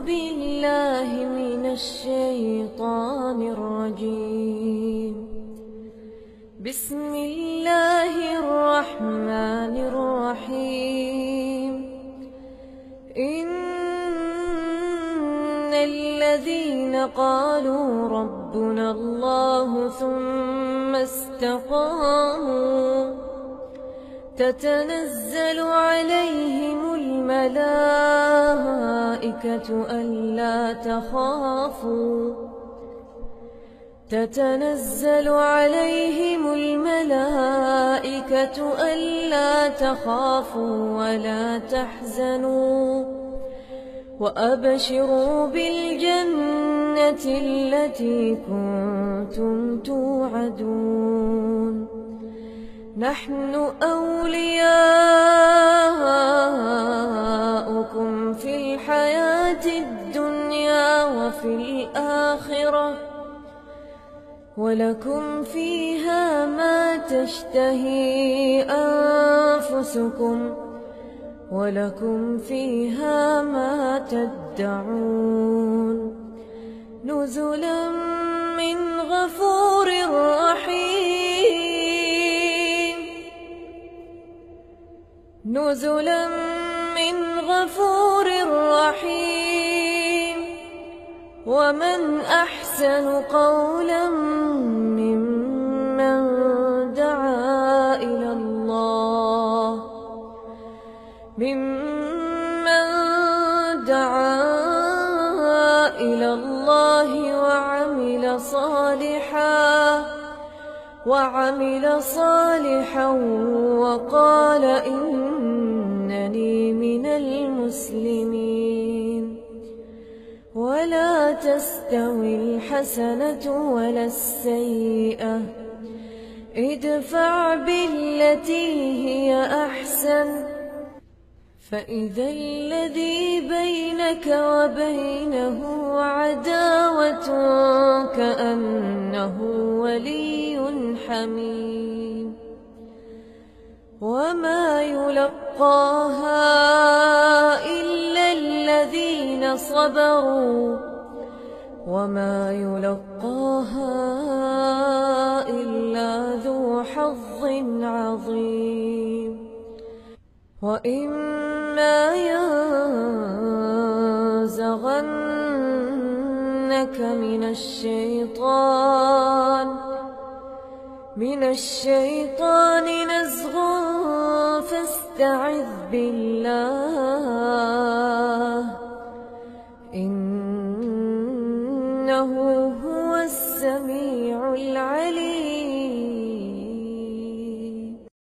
بالله من الشيطان الرجيم. بسم الله الرحمن الرحيم. إن الذين قالوا ربنا الله ثم استقاموا تتنزل عليهم الملائكة ألا تخافوا ولا تحزنوا وأبشروا بالجنة التي كنتم توعدون. نحن أولياؤكم في الحياة الدنيا وفي الآخرة ولكم فيها ما تشتهي أنفسكم ولكم فيها ما تدعون. نزلا من غفور رحيم. نزلا من غفور رحيم. ومن أحسن قولا ممن دعا إلى الله وعمل صالحا وقال إنني من المسلمين. ولا تستوي الحسنة ولا السيئة، ادفع بالتي هي أحسن فإذا الذي بينك وبينه عداوة كأنه ولي حميم. وما يلقاها إلا الذين صبروا وما يلقاها إلا ذو حظ عظيم. وإما ينزغنك من الشيطان نزغ فاستعذ بالله إنه